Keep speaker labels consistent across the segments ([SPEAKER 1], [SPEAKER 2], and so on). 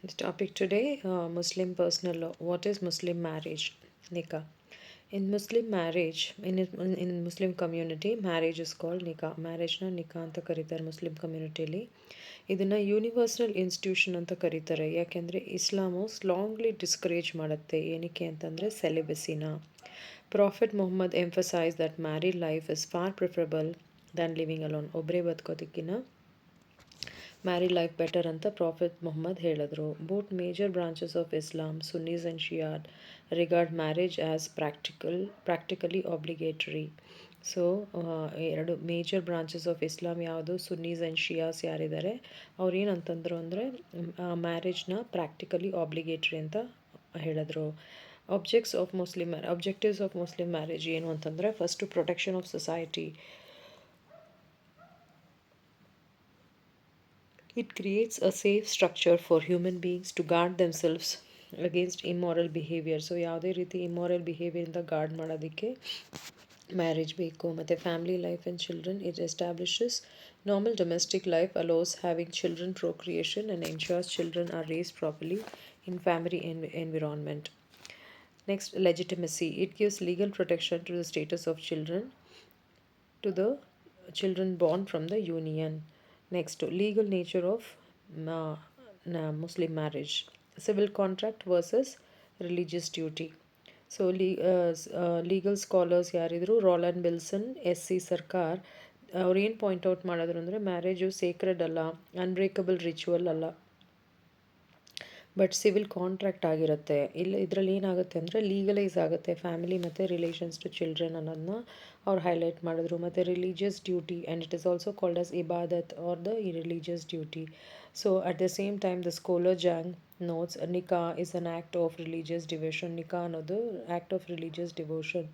[SPEAKER 1] The topic today, Muslim personal law. What is Muslim marriage? Nikah. In Muslim marriage, in Muslim community, marriage is called nikah. Marriage na nikah ಅಂತ ಕರೀತಾರೆ Muslim ಕಮ್ಯುನಿಟಿಲಿ. ಇದನ್ನು universal institution ಅಂತ ಕರೀತಾರೆ. ಯಾಕೆಂದರೆ Islam strongly discourage ಮಾಡುತ್ತೆ. ಏನಕ್ಕೆ ಅಂತಂದರೆ ಸೆಲಿಬಸಿನ. Prophet Muhammad emphasize that married life is far preferable than living alone. ಒಬ್ಬರೇ ಬದುಕೋದಕ್ಕಿಂತ ಮ್ಯಾರಿಡ್ ಲೈಫ್ ಬೆಟರ್ ಅಂತ ಪ್ರಾಫಿಟ್ ಮೊಹಮ್ಮದ್ ಹೇಳಿದ್ರು. Both major branches of Islam, Sunnis and Shiites, regard marriage as practically obligatory. So ಎರಡು major branches of Islam ಯಾವುದು, Sunnis and ಶಿಯಾಸ್ ಯಾರಿದ್ದಾರೆ ಅವ್ರು ಏನಂತಂದ್ರು ಅಂದರೆ ಮ್ಯಾರೇಜ್ನ practically ಆಬ್ಲಿಗೇಟ್ರಿ ಅಂತ ಹೇಳಿದ್ರು. ಅಬ್ಜೆಕ್ಟಿವ್ಸ್ ಆಫ್ ಮುಸ್ಲಿಂ ಮ್ಯಾರೇಜ್ ಏನು ಅಂತಂದರೆ, first protection of society. It creates a safe structure for human beings to guard themselves against immoral behavior. So ಯಾವುದೇ ರೀತಿ ಇಮ್ಮಾರಲ್ ಬಿಹೇವಿಯರಿಂದ ಗಾರ್ಡ್ ಮಾಡೋದಕ್ಕೆ ಮ್ಯಾರೇಜ್ ಬೇಕು. ಮತ್ತು family life and children, it establishes normal domestic life, allows having children procreation and ensures children are raised properly in family environment. Next, legitimacy. It gives legal protection to the status of children, to the children born from the union. Next, legal nature of Muslim marriage. Civil contract versus religious duty. So legal scholars ಯಾರಿದ್ರು, Roland Wilson, SC Sarkar, ಅವ್ರು ಏನು point out ಮಾಡಿದ್ರು ಅಂದರೆ marriage sacred ಅಲ್ಲ, unbreakable ritual ಅಲ್ಲ, but civil contract ಆಗಿರುತ್ತೆ. ಇದರಲ್ಲಿ ಏನಾಗುತ್ತೆ ಅಂದರೆ ಲೀಗಲೈಸ್ ಆಗುತ್ತೆ ಫ್ಯಾಮಿಲಿ ಮತ್ತು ರಿಲೇಷನ್ಸ್ ಟು ಚಿಲ್ಡ್ರನ್ ಅನ್ನೋದನ್ನ ಅವ್ರು ಹೈಲೈಟ್ ಮಾಡಿದ್ರು. ಮತ್ತು religious duty, and it is also called as ಇಬಾದತ್ or the religious duty. So at the same time the scholar Jung notes ನಿಕಾ is an act of religious devotion. ನಿಕಾ ಅನ್ನೋದು act of religious devotion.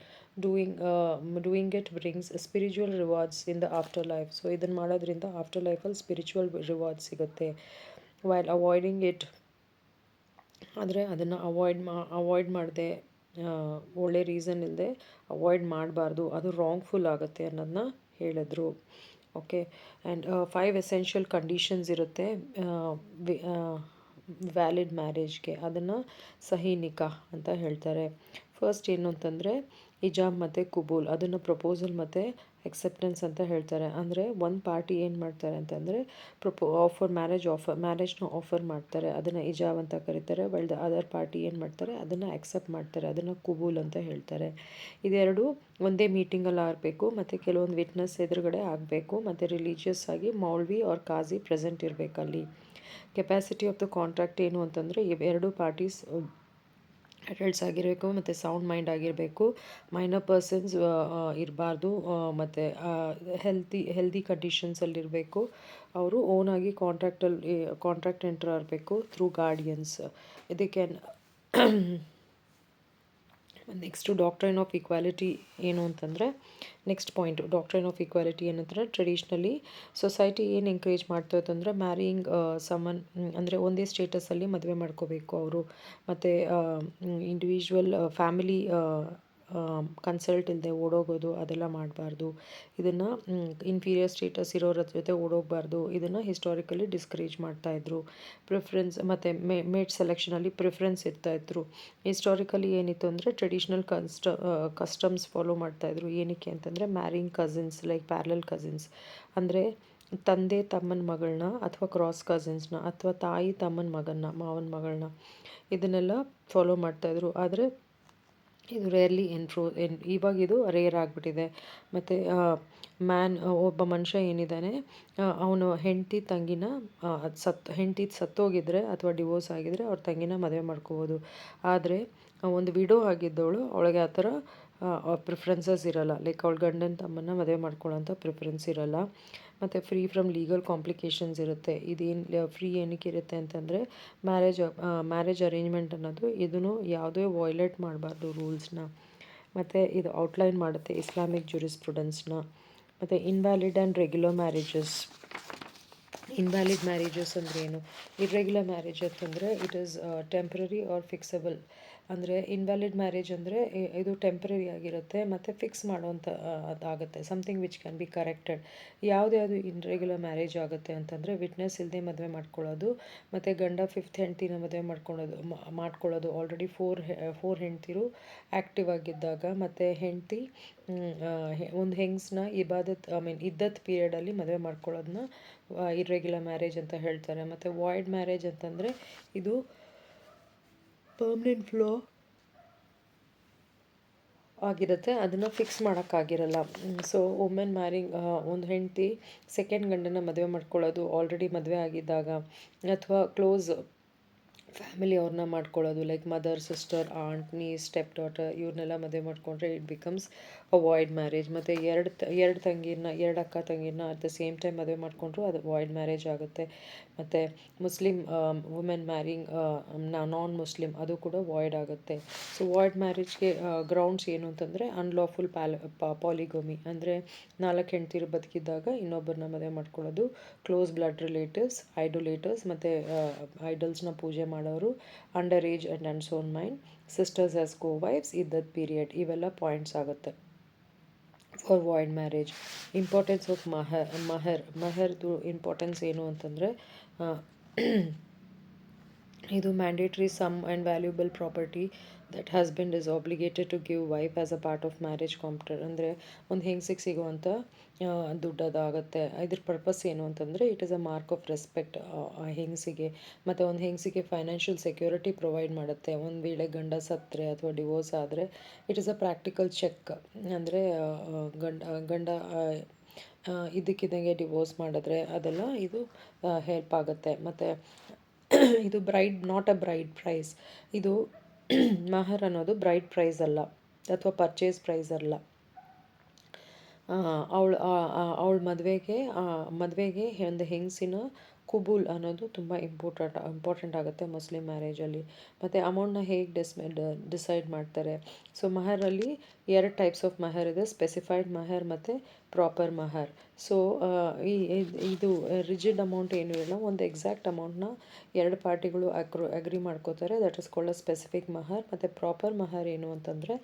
[SPEAKER 1] Doing it brings spiritual rewards in the after life. So ಇದನ್ನು ಮಾಡೋದ್ರಿಂದ after ಲೈಫಲ್ಲಿ spiritual rewards ಸಿಗುತ್ತೆ. While avoiding it, ಆದರೆ ಅದನ್ನು avoid ಮಾಡದೆ, ಒಳ್ಳೆ ರೀಸನ್ ಇಲ್ಲದೆ ಅವಾಯ್ಡ್ ಮಾಡಬಾರ್ದು, ಅದು ರಾಂಗ್ಫುಲ್ ಆಗುತ್ತೆ ಅನ್ನೋದನ್ನ ಹೇಳಿದ್ರು. ಓಕೆ, ಆ್ಯಂಡ್ 5 ಎಸೆನ್ಷಿಯಲ್ ಕಂಡೀಷನ್ಸ್ ಇರುತ್ತೆ ವ್ಯಾಲಿಡ್ ಮ್ಯಾರೇಜ್ಗೆ. ಅದನ್ನು ಸಹಿ ನಿಕಾ ಅಂತ ಹೇಳ್ತಾರೆ. ಫಸ್ಟ್ ಏನು ಅಂತಂದರೆ ಇಜಾಬ್ ಮತ್ತು ಕುಬೂಲ್, ಅದನ್ನು ಪ್ರಪೋಸಲ್ ಮತ್ತು ಎಕ್ಸೆಪ್ಟೆನ್ಸ್ ಅಂತ ಹೇಳ್ತಾರೆ. ಅಂದರೆ ಒಂದು ಪಾರ್ಟಿ ಏನು ಮಾಡ್ತಾರೆ ಅಂತಂದರೆ ಮ್ಯಾರೇಜ್ನ ಆಫರ್ ಮಾಡ್ತಾರೆ, ಅದನ್ನು ಇಜಾಬ್ ಅಂತ ಕರೀತಾರೆ. ವೈಲ್ ದ ಅದರ್ ಪಾರ್ಟಿ ಏನು ಮಾಡ್ತಾರೆ, ಅದನ್ನು ಅಕ್ಸೆಪ್ಟ್ ಮಾಡ್ತಾರೆ, ಅದನ್ನು ಕುಬೂಲ್ ಅಂತ ಹೇಳ್ತಾರೆ. ಇದೆರಡು ಒಂದೇ ಮೀಟಿಂಗಲ್ಲಿ ಆಗಬೇಕು, ಮತ್ತು ಕೆಲವೊಂದು ವಿಟ್ನೆಸ್ ಎದುರುಗಡೆ ಆಗಬೇಕು, ಮತ್ತು ರಿಲಿಜಿಯಸ್ ಆಗಿ ಮೌಲ್ವಿ ಆರ್ ಕಾಜಿ ಪ್ರೆಸೆಂಟ್ ಇರಬೇಕಲ್ಲಿ. ಕೆಪಾಸಿಟಿ ಆಫ್ ದ ಕಾಂಟ್ರಾಕ್ಟ್ ಏನು ಅಂತಂದರೆ ಇವೆರಡು ಪಾರ್ಟೀಸ್ ಅಡಲ್ಟ್ಸ್ ಆಗಿರಬೇಕು ಮತ್ತು ಸೌಂಡ್ ಮೈಂಡ್ ಆಗಿರಬೇಕು. ಮೈನರ್ ಪರ್ಸನ್ಸ್ ಇರಬಾರ್ದು, ಮತ್ತು ಹೆಲ್ದಿ ಕಂಡೀಷನ್ಸಲ್ಲಿರಬೇಕು. ಅವರು ಓನಾಗಿ ಕಾಂಟ್ರಾಕ್ಟ್ ಎಂಟರ್ ಆಗಬೇಕು ಥ್ರೂ ಗಾರ್ಡಿಯನ್ಸ್. ಇದಕ್ಕೆ ನೆಕ್ಸ್ಟು ಡಾಕ್ಟ್ರೈನ್ ಆಫ್ ಈಕ್ವಾಲಿಟಿ ಏನು ಅಂತಂದರೆ, next point doctrine of equality ಏನಂದರೆ, ಟ್ರೆಡಿಷ್ನಲಿ ಸೊಸೈಟಿ ಏನು ಎಂಕರೇಜ್ ಮಾಡ್ತಾ ಇತ್ತು ಅಂದರೆ ಮ್ಯಾರಿಯಿಂಗ್ ಸಮನ್, ಅಂದರೆ ಒಂದೇ ಸ್ಟೇಟಸಲ್ಲಿ ಮದುವೆ ಮಾಡ್ಕೋಬೇಕು ಅವರು, ಮತ್ತು ಇಂಡಿವಿಜುವಲ್ ಫ್ಯಾಮಿಲಿ ಕನ್ಸಲ್ಟ್ ಇಲ್ಲದೆ ಓಡೋಗೋದು ಅದೆಲ್ಲ ಮಾಡಬಾರ್ದು. ಇದನ್ನು ಇನ್ಫೀರಿಯರ್ ಸ್ಟೇಟಸ್ ಇರೋರ ಜೊತೆ ಓಡೋಗಬಾರ್ದು. ಇದನ್ನು ಹಿಸ್ಟಾರಿಕಲಿ ಡಿಸ್ಕರೇಜ್ ಮಾಡ್ತಾಯಿದ್ರು. ಪ್ರಿಫರೆನ್ಸ್ ಮತ್ತು ಮೇಡ್ ಸೆಲೆಕ್ಷನಲ್ಲಿ ಪ್ರಿಫರೆನ್ಸ್ ಇರ್ತಾಯಿದ್ರು. ಹಿಸ್ಟಾರಿಕಲಿ ಏನಿತ್ತು ಅಂದರೆ ಟ್ರೆಡಿಷ್ನಲ್ ಕಸ್ಟಮ್ಸ್ ಫಾಲೋ ಮಾಡ್ತಾಯಿದ್ರು. ಏನಕ್ಕೆ ಅಂತಂದರೆ marrying cousins like parallel cousins, ಅಂದರೆ ತಂದೆ ತಮ್ಮನ ಮಗಳನ್ನ ಅಥವಾ ಕ್ರಾಸ್ ಕಸಿನ್ಸ್ನ, ಅಥವಾ ತಾಯಿ ತಮ್ಮನ ಮಗನ್ನ, ಮಾವನ ಮಗಳನ್ನ, ಇದನ್ನೆಲ್ಲ ಫಾಲೋ ಮಾಡ್ತಾಯಿದ್ರು. ಆದರೆ ಇದು ರೇರ್ಲಿ ಇವಾಗ ಇದು ರೇರ್ ಆಗಿಬಿಟ್ಟಿದೆ. ಮತ್ತು ಒಬ್ಬ ಮನುಷ್ಯ ಏನಿದ್ದಾನೆ, ಅವನು ಹೆಂಡತಿ ತಂಗಿನ ಹೆಂಡತಿ ಸತ್ತೋಗಿದ್ರೆ ಅಥವಾ ಡಿವೋರ್ಸ್ ಆಗಿದ್ರೆ ಅವ್ರ ತಂಗಿನ ಮದುವೆ ಮಾಡ್ಕೋಬೋದು. ಆದರೆ ಒಂದು ವಿಡೋ ಆಗಿದ್ದವಳು, ಅವಳಿಗೆ ಆ ಥರ ಪ್ರಿಫರೆನ್ಸಸ್ ಇರೋಲ್ಲ. ಲೈಕ್ ಅವಳ ಗಂಡನ ತಮ್ಮನ್ನ ಮದುವೆ ಮಾಡ್ಕೊಳ್ಳೋಂಥ ಪ್ರಿಫರೆನ್ಸ್ ಇರೋಲ್ಲ. ಮತ್ತು ಫ್ರೀ ಫ್ರಮ್ ಲೀಗಲ್ ಕಾಂಪ್ಲಿಕೇಶನ್ಸ್ ಇರುತ್ತೆ. ಇದೇನು ಫ್ರೀ ಏನಕ್ಕೆ ಇರುತ್ತೆ ಅಂತಂದರೆ ಮ್ಯಾರೇಜ್ ಅರೇಂಜ್ಮೆಂಟ್ ಅನ್ನೋದು ಇದನ್ನು ಯಾವುದೇ ವೈಲೇಟ್ ಮಾಡಬಾರ್ದು ರೂಲ್ಸ್ನ. ಮತ್ತು ಇದು ಔಟ್ಲೈನ್ ಮಾಡುತ್ತೆ ಇಸ್ಲಾಮಿಕ್ ಜೂರಿಸ್ಪ್ರುಡೆನ್ಸ್ನ. ಮತ್ತು invalid and regular marriages. Invalid marriages ಅಂದರೆ ಏನು? ಇರ್ರೆಗ್ಯುಲರ್ ಮ್ಯಾರೇಜ್ ಅಂತಂದರೆ ಇಟ್ ಈಸ್ ಟೆಂಪ್ರರಿ ಆರ್ ಫಿಕ್ಸಬಲ್. ಅಂದರೆ ಇನ್ವ್ಯಾಲಿಡ್ ಮ್ಯಾರೇಜ್ ಅಂದರೆ ಇದು ಟೆಂಪ್ರರಿ ಆಗಿರುತ್ತೆ ಮತ್ತು ಫಿಕ್ಸ್ ಮಾಡೋವಂಥ ಅದಾಗುತ್ತೆ, something which can be corrected. ಯಾವ್ದು ಇನ್ರೆಗ್ಯುಲರ್ ಮ್ಯಾರೇಜ್ ಆಗುತ್ತೆ ಅಂತಂದರೆ ವಿಟ್ನೆಸ್ ಇಲ್ಲದೆ ಮದುವೆ ಮಾಡ್ಕೊಳ್ಳೋದು, ಮತ್ತು ಗಂಡ ಫಿಫ್ತ್ ಹೆಂಡ್ತಿನ ಮದುವೆ ಮಾಡ್ಕೊಳ್ಳೋದು ಆಲ್ರೆಡಿ ಫೋರ್ ಹೆಂಡ್ತಿರು ಆ್ಯಕ್ಟಿವ್ ಆಗಿದ್ದಾಗ, ಮತ್ತು ಹೆಂಡ್ತಿ ಒಂದು ಹೆಂಗಸನ್ನ ಇದ್ದತ್ ಪೀರಿಯಡಲ್ಲಿ ಮದುವೆ ಮಾಡ್ಕೊಳ್ಳೋದನ್ನ ಇರ್ರೆಗ್ಯುಲರ್ ಮ್ಯಾರೇಜ್ ಅಂತ ಹೇಳ್ತಾರೆ. ಮತ್ತು ವಾಯ್ಡ್ ಮ್ಯಾರೇಜ್ ಅಂತಂದರೆ ಇದು ಪರ್ಮನೆಂಟ್ ಫ್ಲೋ ಆಗಿರುತ್ತೆ, ಅದನ್ನು ಫಿಕ್ಸ್ ಮಾಡೋಕ್ಕಾಗಿರಲ್ಲ. ಸೊ ವುಮೆನ್ ಮ್ಯಾರಿಂಗ್ ಒಂದು ಹೆಂಡತಿ ಸೆಕೆಂಡ್ ಗಂಡನ ಮದುವೆ ಮಾಡ್ಕೊಳ್ಳೋದು ಆಲ್ರೆಡಿ ಮದುವೆ ಆಗಿದ್ದಾಗ, ಅಥವಾ ಕ್ಲೋಸ್ ಫ್ಯಾಮಿಲಿ ಅವ್ರನ್ನ ಮಾಡ್ಕೊಳ್ಳೋದು, like mother, sister, aunt, niece, step daughter, ಇವ್ರನ್ನೆಲ್ಲ ಮದುವೆ ಮಾಡಿಕೊಂಡ್ರೆ it becomes a void marriage. ಮತ್ತು ಎರಡು ಅಕ್ಕ ತಂಗಿರನ್ನ ಅಟ್ ದ ಸೇಮ್ ಟೈಮ್ ಮದುವೆ ಮಾಡಿಕೊಂಡ್ರು ಅದು ವಾಯ್ಡ್ ಮ್ಯಾರೇಜ್ ಆಗುತ್ತೆ. ಮತ್ತು Muslim women marrying non Muslim ಅದು ಕೂಡ ವಾಯ್ಡ್ ಆಗುತ್ತೆ. ಸೊ ವಾಯ್ಡ್ ಮ್ಯಾರೇಜ್ಗೆ ಗ್ರೌಂಡ್ಸ್ ಏನು ಅಂತಂದರೆ ಅನ್ಲಾಫುಲ್ ಪಾಲಿಗಮಿ, ಅಂದರೆ 4 ಹೆಂಡ್ತಿರು ಬದುಕಿದ್ದಾಗ ಇನ್ನೊಬ್ಬರನ್ನ ಮದುವೆ ಮಾಡ್ಕೊಳ್ಳೋದು, ಕ್ಲೋಸ್ ಬ್ಲಡ್ ರಿಲೇಟಿವ್ಸ್, ಐಡೋಲೇಟರ್ಸ್, ಮತ್ತು ಐಡಲ್ಸ್ನ ಪೂಜೆ ಮಾಡೋರು, under age and unsound mind, sisters as co wives, ಇದ್ದದ್ ಪೀರಿಯಡ್, ಇವೆಲ್ಲ ಪಾಯಿಂಟ್ಸ್ ಆಗುತ್ತೆ for void marriage. Importance of ಮೆಹರ್ದು ಇಂಪಾರ್ಟೆನ್ಸ್ ಏನು ಅಂತಂದರೆ ಇದು mandatory sum and valuable property that husband is obligated to give wife as a part of marriage ಕಾಂಪ್ಟರ್. ಅಂದರೆ ಒಂದು ಹೆಂಗಸಿಗೆ ಸಿಗುವಂಥ ದುಡ್ಡು ಅದಾಗುತ್ತೆ. ಇದ್ರ ಪರ್ಪಸ್ ಏನು ಅಂತಂದರೆ it is a mark of respect ಆ ಹೆಂಗಸಿಗೆ, ಮತ್ತು ಒಂದು ಹೆಂಗಸಿಗೆ ಫೈನಾನ್ಷಿಯಲ್ ಸೆಕ್ಯೂರಿಟಿ ಪ್ರೊವೈಡ್ ಮಾಡುತ್ತೆ. ಒಂದು ವೇಳೆ ಗಂಡ ಸತ್ತರೆ ಅಥವಾ ಡಿವೋರ್ಸ್ ಆದರೆ it is a practical check, ಅಂದರೆ ಗಂಡ ಇದ್ದಕ್ಕಿದ್ದಂಗೆ ಡಿವೋರ್ಸ್ ಮಾಡಿದ್ರೆ ಅದೆಲ್ಲ ಇದು ಹೆಲ್ಪ್ ಆಗುತ್ತೆ. ಮತ್ತು ಇದು ನಾಟ್ ಅ ಬ್ರೈಡ್ ಪ್ರೈಸ್, ಇದು ಮಹರ್ ಅನ್ನೋದು ಬ್ರೈಡ್ ಪ್ರೈಸ್ ಅಲ್ಲ ಅಥವಾ ಪರ್ಚೇಸ್ ಪ್ರೈಸ್ ಅಲ್ಲ. ಅವಳ ಮದುವೆಗೆ ಒಂದು ಹೆಂಗಸಿನ ಕುಬೂಲ್ ಅನ್ನೋದು ತುಂಬ ಇಂಪಾರ್ಟೆಂಟ್ ಆಗುತ್ತೆ ಮುಸ್ಲಿಂ ಮ್ಯಾರೇಜಲ್ಲಿ. ಮತ್ತು ಅಮೌಂಟ್ನ ಹೇಗೆ ಡಿಸೈಡ್ ಮಾಡ್ತಾರೆ? ಸೊ ಮಹರಲ್ಲಿ 2 ಟೈಪ್ಸ್ ಆಫ್ ಮಹರ್ ಇದೆ, ಸ್ಪೆಸಿಫೈಡ್ ಮಹರ್ ಮತ್ತು ಪ್ರಾಪರ್ ಮಹರ್. ಸೊ ಇದು ರಿಜಿಡ್ ಅಮೌಂಟ್ ಏನೂ ಇಲ್ಲ, ಒಂದು ಎಕ್ಸಾಕ್ಟ್ ಅಮೌಂಟ್ನ 2 ಪಾರ್ಟಿಗಳು ಅಗ್ರಿ ಮಾಡ್ಕೋತಾರೆ, that is called a specific Mahar. ಮತ್ತು ಪ್ರಾಪರ್ ಮಹರ್ ಏನು ಅಂತಂದರೆ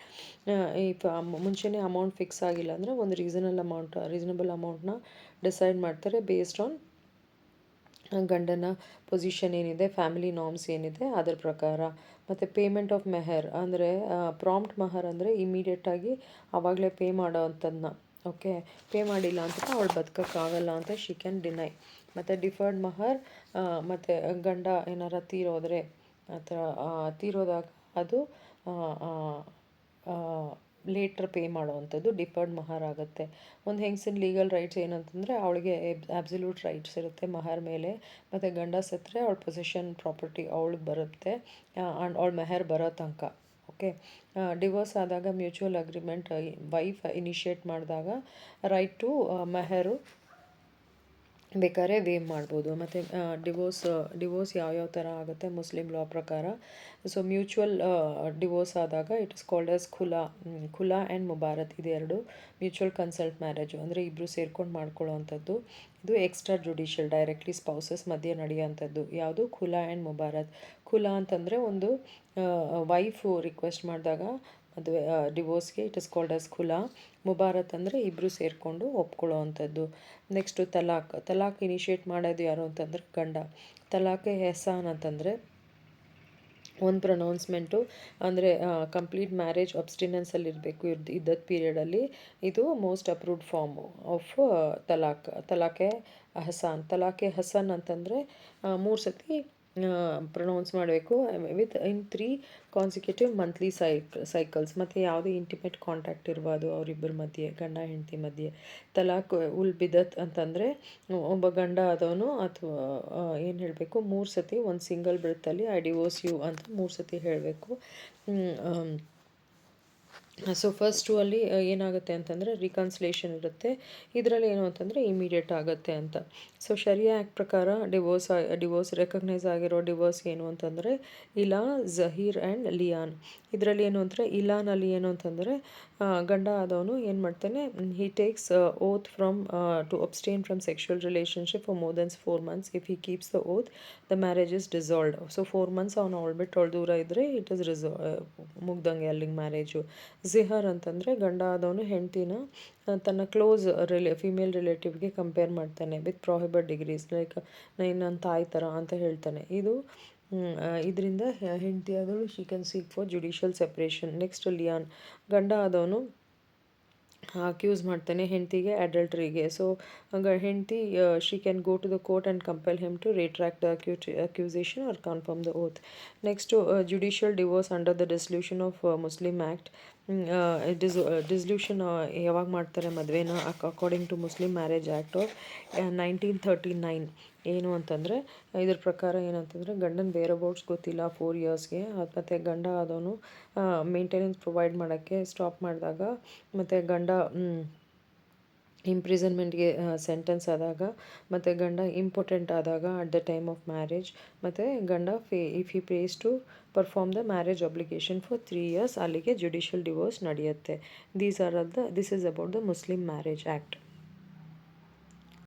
[SPEAKER 1] ಮುಂಚೆನೇ ಅಮೌಂಟ್ ಫಿಕ್ಸ್ ಆಗಿಲ್ಲ ಅಂದರೆ ಒಂದು ರೀಸನಬಲ್ ಅಮೌಂಟ್ನ ಡಿಸೈಡ್ ಮಾಡ್ತಾರೆ ಬೇಸ್ಡ್ ಆನ್ ಗಂಡನ ಪೊಸಿಷನ್ ಏನಿದೆ, ಫ್ಯಾಮಿಲಿ ನಾರ್ಮ್ಸ್ ಏನಿದೆ ಅದರ ಪ್ರಕಾರ. ಮತ್ತು ಪೇಮೆಂಟ್ ಆಫ್ ಮೆಹರ್ ಅಂದರೆ ಪ್ರಾಂಪ್ಟ್ ಮಹರ್ ಅಂದರೆ ಇಮಿಡಿಯೇಟಾಗಿ ಆವಾಗಲೇ ಪೇ ಮಾಡೋ ಅಂಥದ್ದನ್ನ, ಓಕೆ, ಪೇ ಮಾಡಿಲ್ಲ ಅಂತ ಅವಳು ಬದುಕೋಕ್ಕಾಗಲ್ಲ ಅಂತ ಶಿ ಕ್ಯಾನ್ ಡಿನೈ. ಮತ್ತು ಡಿಫರ್ಡ್ ಮಹರ್, ಮತ್ತು ಗಂಡ ಏನಾರ ತೀರೋದ್ರೆ ತೀರೋದಾಗ ಅದು ಲೇಟ್ರ್ ಪೇ ಮಾಡೋವಂಥದ್ದು ಡಿಫರ್ಡ್ ಮಹರ್ ಆಗುತ್ತೆ. ಒಂದು ಹೆಂಗಸಿನ ಲೀಗಲ್ ರೈಟ್ಸ್ ಏನಂತಂದರೆ ಅವಳಿಗೆ ಅಬ್ಸಲ್ಯೂಟ್ ರೈಟ್ಸ್ ಇರುತ್ತೆ ಮಹರ್ ಮೇಲೆ, ಮತ್ತು ಗಂಡ ಸತ್ತರೆ ಅವಳ ಪೊಸಿಷನ್ ಪ್ರಾಪರ್ಟಿ ಅವಳಿಗೆ ಬರುತ್ತೆ ಆ್ಯಂಡ್ ಅವಳ ಮೆಹರ್ ಬರೋ ತನಕ. ಓಕೆ, ಡಿವೋರ್ಸ್ ಆದಾಗ ಮ್ಯೂಚುವಲ್ ಅಗ್ರಿಮೆಂಟ್ ವೈಫ್ ಇನಿಷಿಯೇಟ್ ಮಾಡಿದಾಗ ರೈಟ್ ಟು ಮೆಹರು ಬೇಕಾದ್ರೆ ವೇವ್ ಮಾಡ್ಬೋದು. ಮತ್ತು ಡಿವೋರ್ಸ್ ಯಾವ್ಯಾವ ಥರ ಆಗುತ್ತೆ ಮುಸ್ಲಿಂ ಲಾ ಪ್ರಕಾರ? ಸೊ ಮ್ಯೂಚುವಲ್ ಡಿವೋರ್ಸ್ ಆದಾಗ ಇಟ್ ಇಸ್ ಕಾಲ್ಡ್ ಆಸ್ ಖುಲಾ ಆ್ಯಂಡ್ ಮುಬಾರತ್, ಇದೆರಡು ಮ್ಯೂಚುವಲ್ ಕನ್ಸಲ್ಟ್ ಮ್ಯಾರೇಜು, ಅಂದರೆ ಇಬ್ಬರು ಸೇರ್ಕೊಂಡು ಮಾಡ್ಕೊಳ್ಳೋ ಅಂಥದ್ದು. ಇದು ಎಕ್ಸ್ಟ್ರಾ ಜುಡಿಷಿಯಲ್, ಡೈರೆಕ್ಟ್ಲಿ ಸ್ಪೌಸಸ್ ಮಧ್ಯೆ ನಡೆಯೋಂಥದ್ದು. ಯಾವುದು? ಖುಲಾ ಆ್ಯಂಡ್ ಮುಬಾರತ್. ಖುಲಾ ಅಂತಂದರೆ ಒಂದು ವೈಫು ರಿಕ್ವೆಸ್ಟ್ ಮಾಡಿದಾಗ ಮದುವೆ ಡಿವೋರ್ಸ್ಗೆ ಇಟ್ ಇಸ್ ಕಾಲ್ಡ್ ಆಸ್ ಖುಲಾ. ಮುಬಾರತ್ ಅಂದರೆ ಇಬ್ಬರು ಸೇರಿಕೊಂಡು ಒಪ್ಕೊಳ್ಳೋ ಅಂಥದ್ದು. ನೆಕ್ಸ್ಟು ತಲಾಕ್ ಇನಿಷಿಯೇಟ್ ಮಾಡೋದು ಯಾರು ಅಂತಂದರೆ ಗಂಡ. ತಲಾಖೆ ಎಹ್ಸಾನ್ ಅಂತಂದರೆ ಒಂದು ಪ್ರೊನೌನ್ಸ್ಮೆಂಟು, ಅಂದರೆ ಕಂಪ್ಲೀಟ್ ಮ್ಯಾರೇಜ್ ಅಬ್ಸ್ಟಿನೆನ್ಸಲ್ಲಿ ಇರಬೇಕು ಇದ್ದದ್ದು ಪೀರಿಯಡಲ್ಲಿ. ಇದು ಮೋಸ್ಟ್ ಅಪ್ರೂವ್ಡ್ ಫಾರ್ಮು ಆಫ್ ತಲಾಖೆ ತಲಾಖೆ ಹಸನ್ ಅಂತಂದರೆ 3 ಸತಿ ಪ್ರೊನೌನ್ಸ್ ಮಾಡಬೇಕು ಇನ್ 3 ಕಾನ್ಸಿಕ್ಯೂಟಿವ್ ಮಂತ್ಲಿ ಸೈಕಲ್ಸ್. ಮತ್ತು ಯಾವುದೇ ಇಂಟಿಮೇಟ್ ಕಾಂಟ್ಯಾಕ್ಟ್ ಇರ್ಬೋದು ಅವರಿಬ್ಬರ ಮಧ್ಯೆ, ಗಂಡ ಹೆಂಡತಿ ಮಧ್ಯೆ. ತಲಾಕ್ ಉಲ್ ಬಿದತ್ ಅಂತಂದರೆ ಒಬ್ಬ ಗಂಡ ಆದವನು ಅಥವಾ ಏನು ಹೇಳಬೇಕು, 3 ಸತಿ ಒಂದು ಸಿಂಗಲ್ ಬ್ರೆತ್ತಲ್ಲಿ ಐ ಡಿವೋರ್ಸ್ ಯು ಅಂತ 3 ಸತಿ ಹೇಳಬೇಕು. ಸೊ ಫಸ್ಟು ಅಲ್ಲಿ ಏನಾಗುತ್ತೆ ಅಂತಂದರೆ ರಿಕನ್ಸಿಲೇಷನ್ ಇರುತ್ತೆ, ಇದರಲ್ಲಿ ಏನು ಅಂತಂದರೆ ಇಮಿಡಿಯೇಟ್ ಆಗುತ್ತೆ ಅಂತ. ಸೊ ಶರಿಯಾ ಆ್ಯಕ್ಟ್ ಪ್ರಕಾರ ಡಿವೋರ್ಸ್ ರೆಕಗ್ನೈಸ್ ಆಗಿರೋ ಡಿವೋರ್ಸ್ ಏನು ಅಂತಂದರೆ ಇಲಾ, ಝಹೀರ್ ಆ್ಯಂಡ್ ಲಿಯಾನ್. ಇದರಲ್ಲಿ ಏನು ಅಂದರೆ ಇಲಾನಲ್ಲಿ ಏನು ಅಂತಂದರೆ ಗಂಡ ಆದವನು ಏನು ಮಾಡ್ತಾನೆ, he takes oath from to abstain from sexual relationship for more than 4 months. If he keeps the oath the marriage is dissolved. So 4 months ಅವನು ಅವಳು ಬಿಟ್ಟು ಅವಳು ದೂರ ಇದ್ದರೆ ಇಟ್ ಇಸ್ ಮುಗ್ದಂಗೆ ಅಲ್ಲಿಗೆ ಮ್ಯಾರೇಜು. ಜಿಹರ್ ಅಂತಂದರೆ ಗಂಡ ಆದವನು ಹೆಂಡ್ತಿನ ತನ್ನ ಕ್ಲೋಸ್ ಫಿಮೇಲ್ ರಿಲೇಟಿವ್ಗೆ ಕಂಪೇರ್ ಮಾಡ್ತಾನೆ ವಿತ್ ಪ್ರೊಹಿಬಿಟ್ ಡಿಗ್ರೀಸ್, ಲೈಕ್ ನನ್ನ ತಾಯಿ ಥರ ಅಂತ ಹೇಳ್ತಾನೆ. ಇದರಿಂದ ಹೆಂಡತಿ ಆದವಳು she can seek for judicial separation. Next ಲಿಯಾನ್, ಗಂಡ ಆದವನು ಅಕ್ಯೂಸ್ ಮಾಡ್ತಾನೆ ಹೆಂಡತಿಗೆ ಅಡಲ್ಟ್ರಿಗೆ. ಸೊ ಹೆಂಡತಿ she can go to the court and compel him to retract the accusation or confirm the oath. Next judicial divorce under the dissolution of Muslim act. Dissolution ಯಾವಾಗ ಮಾಡ್ತಾರೆ ಮದುವೆನ according to Muslim marriage act of 1939. ಏನು ಅಂತಂದರೆ ಇದ್ರ ಪ್ರಕಾರ ಏನಂತಂದರೆ ಗಂಡನ ಬೇರೆ ಬೋರ್ಡ್ಸ್ ಗೊತ್ತಿಲ್ಲ 4 yearsಗೆ, ಮತ್ತು ಗಂಡ ಆದವನು ಮೇಂಟೆನೆನ್ಸ್ ಪ್ರೊವೈಡ್ ಮಾಡೋಕ್ಕೆ ಸ್ಟಾಪ್ ಮಾಡಿದಾಗ, ಮತ್ತು ಗಂಡ ಇಂಪ್ರಿಸನ್ಮೆಂಟ್ಗೆ ಸೆಂಟೆನ್ಸ್ ಆದಾಗ, ಮತ್ತು ಗಂಡ ಇಂಪಾರ್ಟೆಂಟ್ ಆದಾಗ at the time of marriage, ಮತ್ತು ಗಂಡ if he pays to perform the marriage obligation for 3 years, ಅಲ್ಲಿಗೆ ಜುಡಿಷಿಯಲ್ ಡಿವೋರ್ಸ್ ನಡೆಯುತ್ತೆ. This is about the Muslim marriage act.